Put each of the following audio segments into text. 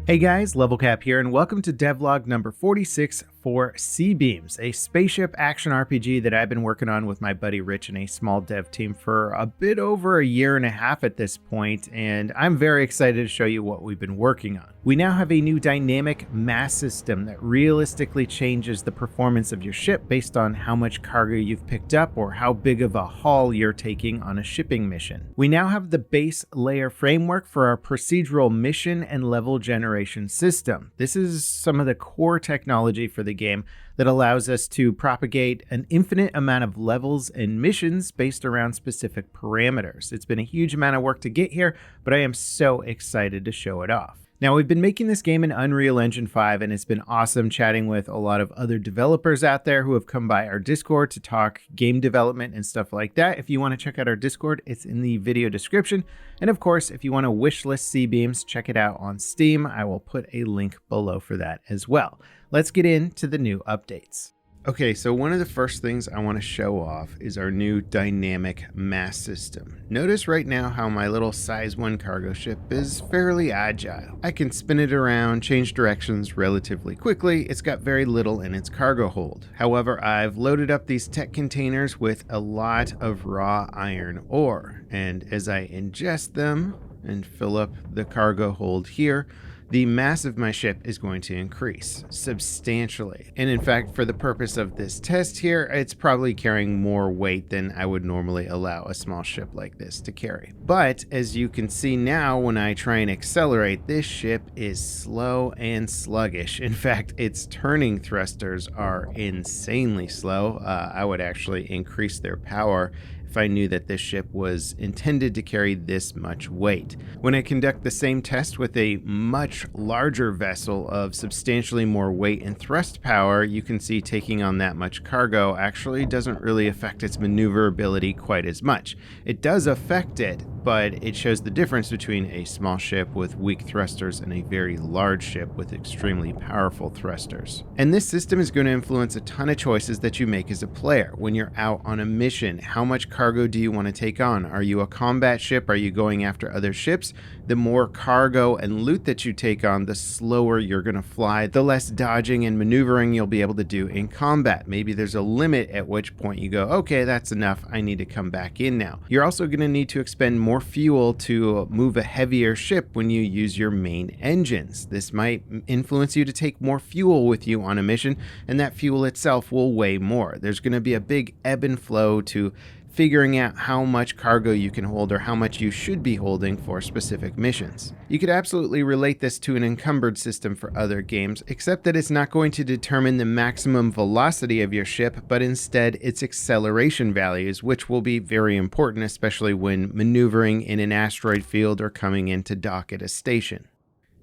Hey guys, Level Cap here, and welcome to Devlog number 46 for C-Beams, a spaceship action RPG that I've been working on with my buddy Rich and a small dev team for a bit over a year and a half at this point, and I'm very excited to show you what we've been working on. We now have a new dynamic mass system that realistically changes the performance of your ship based on how much cargo you've picked up or how big of a haul you're taking on a shipping mission. We now have the base layer framework for our procedural mission and level generation system. This is some of the core technology for the game that allows us to propagate an infinite amount of levels and missions based around specific parameters. It's been a huge amount of work to get here, but I am so excited to show it off. Now, we've been making this game in Unreal Engine 5, and it's been awesome chatting with a lot of other developers out there who have come by our Discord to talk game development and stuff like that. If you want to check out our Discord, it's in the video description. And of course, if you want to wishlist C-Beams, check it out on Steam. I will put a link below for that as well. Let's get into the new updates. Okay, so one of the first things I want to show off is our new dynamic mass system. Notice right now how my little size 1 cargo ship is fairly agile. I can spin it around, change directions relatively quickly. It's got very little in its cargo hold. However, I've loaded up these tech containers with a lot of raw iron ore, and as I ingest them and fill up the cargo hold here, the mass of my ship is going to increase substantially. And in fact, for the purpose of this test here, it's probably carrying more weight than I would normally allow a small ship like this to carry. But as you can see now, when I try and accelerate, this ship is slow and sluggish. In fact, its turning thrusters are insanely slow. I would actually increase their power if I knew that this ship was intended to carry this much weight. When I conduct the same test with a much larger vessel of substantially more weight and thrust power, you can see taking on that much cargo actually doesn't really affect its maneuverability quite as much. It does affect it, but it shows the difference between a small ship with weak thrusters and a very large ship with extremely powerful thrusters. And this system is going to influence a ton of choices that you make as a player. When you're out on a mission, how much cargo do you want to take on? Are you a combat ship? Are you going after other ships? The more cargo and loot that you take on, the slower you're going to fly, the less dodging and maneuvering you'll be able to do in combat. Maybe there's a limit at which point you go, okay, that's enough. I need to come back in now. You're also going to need to expend more fuel to move a heavier ship when you use your main engines. This might influence you to take more fuel with you on a mission, and that fuel itself will weigh more. There's going to be a big ebb and flow to figuring out how much cargo you can hold or how much you should be holding for specific missions. You could absolutely relate this to an encumbered system for other games, except that it's not going to determine the maximum velocity of your ship, but instead its acceleration values, which will be very important, especially when maneuvering in an asteroid field or coming in to dock at a station.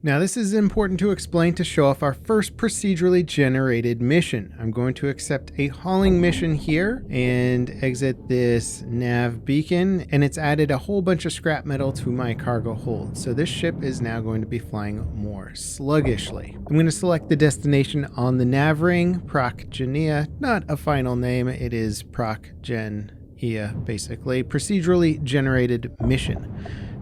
Now, this is important to explain to show off our first procedurally generated mission. I'm going to accept a hauling mission here and exit this nav beacon, and it's added a whole bunch of scrap metal to my cargo hold. So this ship is now going to be flying more sluggishly. I'm going to select the destination on the nav ring, Procgenia, not a final name, it is Procgenia, basically, procedurally generated mission.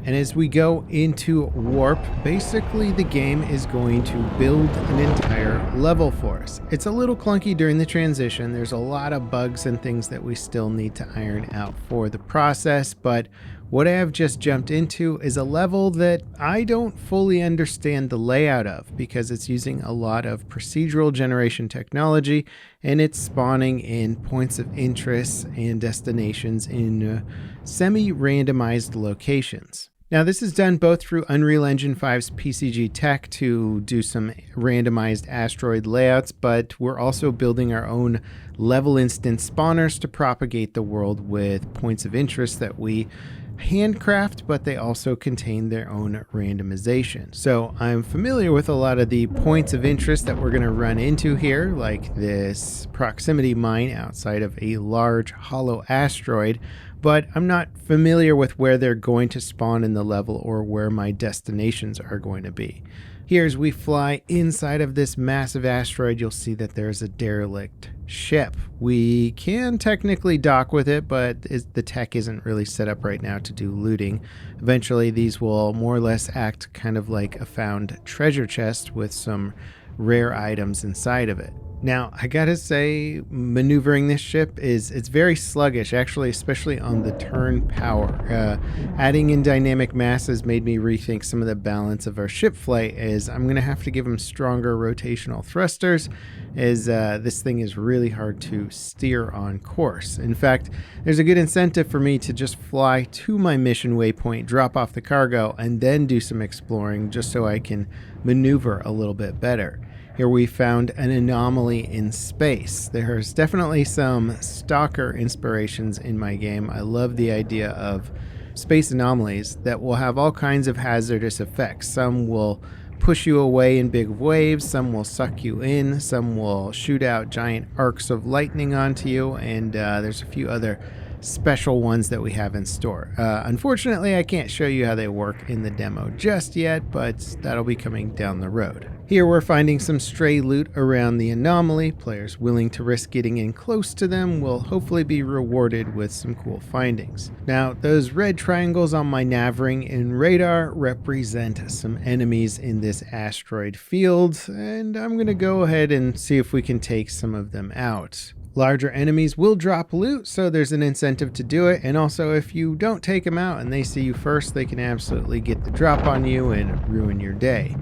And as we go into warp, basically the game is going to build an entire level for us. It's a little clunky during the transition. There's a lot of bugs and things that we still need to iron out for the process, but what I have just jumped into is a level that I don't fully understand the layout of because it's using a lot of procedural generation technology, and it's spawning in points of interest and destinations in semi-randomized locations. Now, this is done both through Unreal Engine 5's PCG tech to do some randomized asteroid layouts, but we're also building our own level instance spawners to propagate the world with points of interest that we handcraft, but they also contain their own randomization. So I'm familiar with a lot of the points of interest that we're going to run into here, like this proximity mine outside of a large hollow asteroid, but I'm not familiar with where they're going to spawn in the level or where my destinations are going to be. Here, as we fly inside of this massive asteroid, you'll see that there's a derelict ship. We can technically dock with it, but the tech isn't really set up right now to do looting. Eventually, these will more or less act kind of like a found treasure chest with some rare items inside of it. Now, I gotta say, maneuvering this ship it's very sluggish, actually, especially on the turn power. Adding in dynamic mass has made me rethink some of the balance of our ship flight, as I'm gonna have to give them stronger rotational thrusters, as this thing is really hard to steer on course. In fact, there's a good incentive for me to just fly to my mission waypoint, drop off the cargo, and then do some exploring, just so I can maneuver a little bit better. Here we found an anomaly in space. There's definitely some Stalker inspirations in my game. I love the idea of space anomalies that will have all kinds of hazardous effects. Some will push you away in big waves, some will suck you in, some will shoot out giant arcs of lightning onto you, and there's a few other special ones that we have in store. Unfortunately, I can't show you how they work in the demo just yet, but that'll be coming down the road. Here we're finding some stray loot around the anomaly. Players willing to risk getting in close to them will hopefully be rewarded with some cool findings. Now, those red triangles on my nav ring and radar represent some enemies in this asteroid field, and I'm going to go ahead and see if we can take some of them out. Larger enemies will drop loot, so there's an incentive to do it, and also if you don't take them out and they see you first, they can absolutely get the drop on you and ruin your day.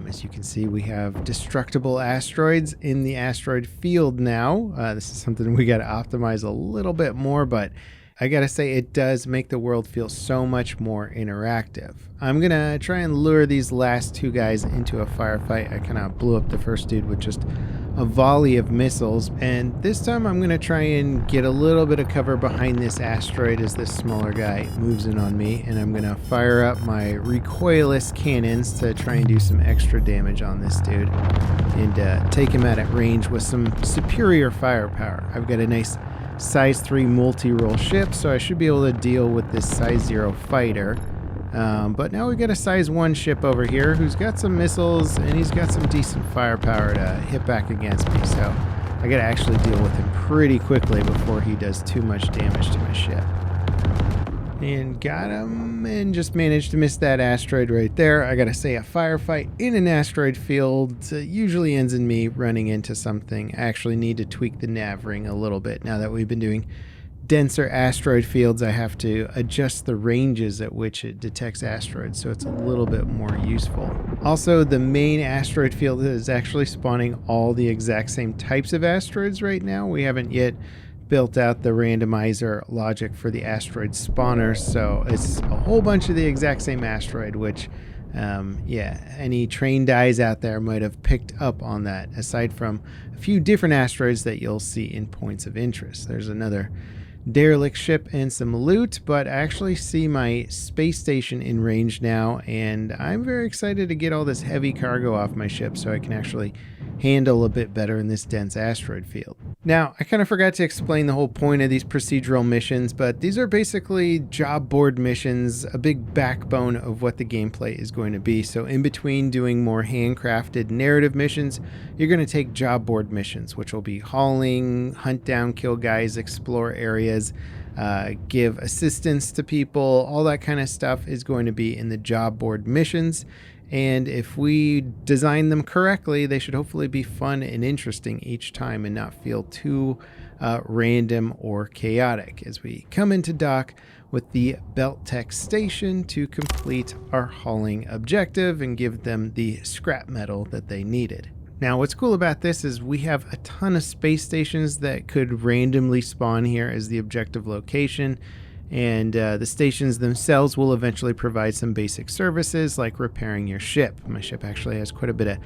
As you can see, we have destructible asteroids in the asteroid field now. This is something we got to optimize a little bit more, but I gotta say it does make the world feel so much more interactive. I'm gonna try and lure these last two guys into a firefight. I kind of blew up the first dude with just a volley of missiles, and this time I'm gonna try and get a little bit of cover behind this asteroid as this smaller guy moves in on me, and I'm gonna fire up my recoilless cannons to try and do some extra damage on this dude and take him out at range with some superior firepower. I've got a nice size 3 multi-role ship, so I should be able to deal with this size 0 fighter. But now we got a size 1 ship over here who's got some missiles and he's got some decent firepower to hit back against me, so I gotta actually deal with him pretty quickly before he does too much damage to my ship. And got him, and just managed to miss that asteroid right there. I gotta say, a firefight in an asteroid field usually ends in me running into something. I actually need to tweak the nav ring a little bit. Now that we've been doing denser asteroid fields, I have to adjust the ranges at which it detects asteroids, so it's a little bit more useful. Also, the main asteroid field is actually spawning all the exact same types of asteroids right now. We haven't yet built out the randomizer logic for the asteroid spawners, so it's a whole bunch of the exact same asteroid, which any trained eyes out there might have picked up on that, aside from a few different asteroids that you'll see in points of interest. There's another derelict ship and some loot, but I actually see my space station in range now, and I'm very excited to get all this heavy cargo off my ship so I can actually handle a bit better in this dense asteroid field. Now, I kind of forgot to explain the whole point of these procedural missions, but these are basically job board missions, a big backbone of what the gameplay is going to be. So in between doing more handcrafted narrative missions, you're going to take job board missions, which will be hauling, hunt down, kill guys, explore areas, give assistance to people. All that kind of stuff is going to be in the job board missions. And if we design them correctly, they should hopefully be fun and interesting each time and not feel too random or chaotic, as we come into dock with the Beltec station to complete our hauling objective and give them the scrap metal that they needed. Now, what's cool about this is we have a ton of space stations that could randomly spawn here as the objective location. And the stations themselves will eventually provide some basic services like repairing your ship. My ship actually has quite a bit of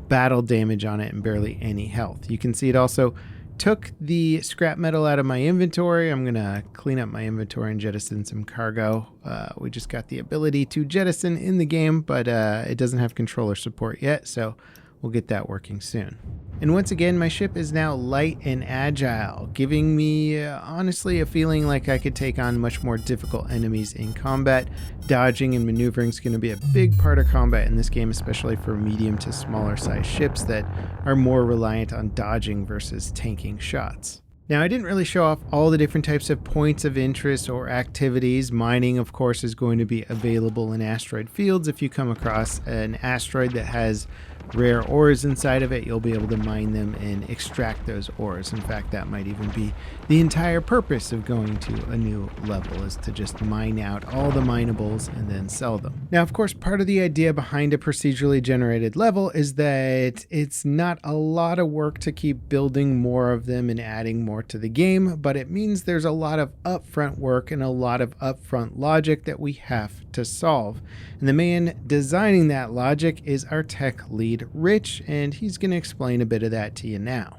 battle damage on it and barely any health. You can see it also took the scrap metal out of my inventory. I'm going to clean up my inventory and jettison some cargo. We just got the ability to jettison in the game, but it doesn't have controller support yet, so we'll get that working soon. And once again, my ship is now light and agile, giving me honestly a feeling like I could take on much more difficult enemies in combat. Dodging and maneuvering is going to be a big part of combat in this game, especially for medium to smaller size ships that are more reliant on dodging versus tanking shots. Now, I didn't really show off all the different types of points of interest or activities. Mining, of course, is going to be available in asteroid fields. If you come across an asteroid that has rare ores inside of it, you'll be able to mine them and extract those ores. In fact, that might even be the entire purpose of going to a new level, is to just mine out all the minables and then sell them. Now, of course, part of the idea behind a procedurally generated level is that it's not a lot of work to keep building more of them and adding more to the game, but it means there's a lot of upfront work and a lot of upfront logic that we have to solve. And the man designing that logic is our tech lead, Rich, and he's going to explain a bit of that to you now.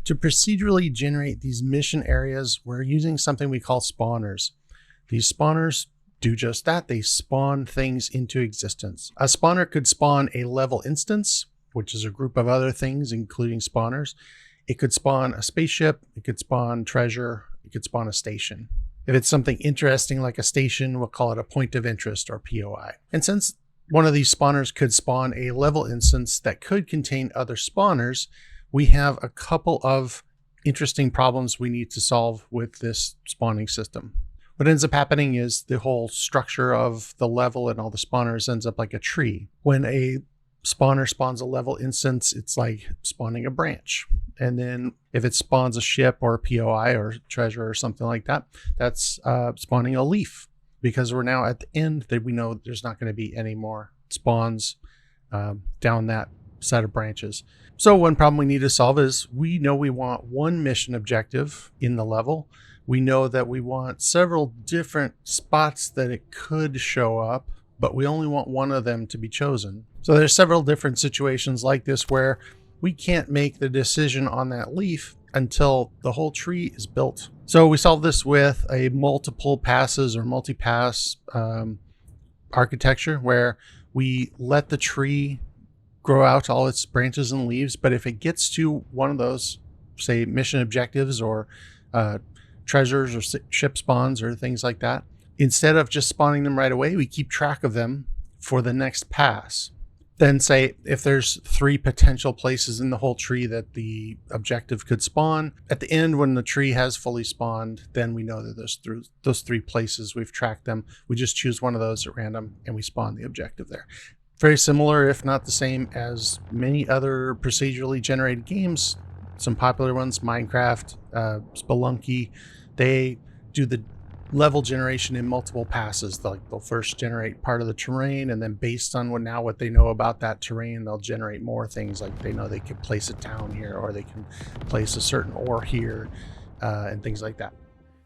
To procedurally generate these mission areas, we're using something we call spawners. These spawners do just that. They spawn things into existence. A spawner could spawn a level instance, which is a group of other things, including spawners. It could spawn a spaceship. It could spawn treasure. It could spawn a station. If it's something interesting like a station, we'll call it a point of interest, or POI. And since one of these spawners could spawn a level instance that could contain other spawners, we have a couple of interesting problems we need to solve with this spawning system. What ends up happening is the whole structure of the level and all the spawners ends up like a tree. When a spawner spawns a level instance, it's like spawning a branch. And then if it spawns a ship or a POI or treasure or something like that, that's spawning a leaf, because we're now at the end that we know there's not going to be any more spawns down that set of branches. So one problem we need to solve is we know we want one mission objective in the level. We know that we want several different spots that it could show up, but we only want one of them to be chosen. So there's several different situations like this where we can't make the decision on that leaf until the whole tree is built. So we solve this with a multiple passes or multi-pass architecture, where we let the tree grow out all its branches and leaves. But if it gets to one of those, say, mission objectives or treasures or ship spawns or things like that, instead of just spawning them right away, we keep track of them for the next pass. Then say if there's 3 potential places in the whole tree that the objective could spawn, at the end when the tree has fully spawned, then we know that there's those 3 places, we've tracked them. We just choose one of those at random and we spawn the objective there. Very similar, if not the same, as many other procedurally generated games. Some popular ones, Minecraft, Spelunky, they do the level generation in multiple passes. They'll first generate part of the terrain, and then based on what they know about that terrain, they'll generate more things. Like they know they could place a town here, or they can place a certain ore here, and things like that.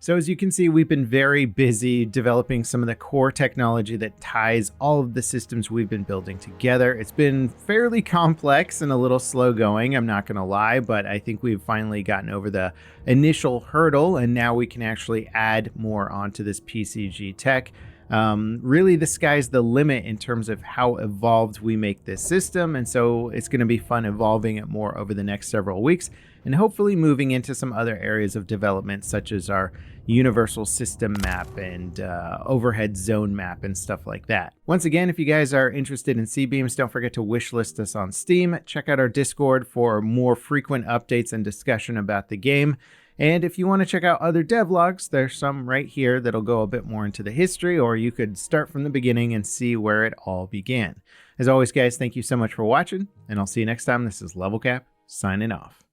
So as you can see, we've been very busy developing some of the core technology that ties all of the systems we've been building together. It's been fairly complex and a little slow going, I'm not going to lie, but I think we've finally gotten over the initial hurdle, and now we can actually add more onto this PCG tech. Really, the sky's the limit in terms of how evolved we make this system, and so it's going to be fun evolving it more over the next several weeks, and hopefully moving into some other areas of development, such as our universal system map and overhead zone map and stuff like that. Once again, if you guys are interested in C-Beams, don't forget to wishlist us on Steam. Check out our Discord for more frequent updates and discussion about the game. And if you want to check out other devlogs, there's some right here that'll go a bit more into the history, or you could start from the beginning and see where it all began. As always, guys, thank you so much for watching, and I'll see you next time. This is Level Cap, signing off.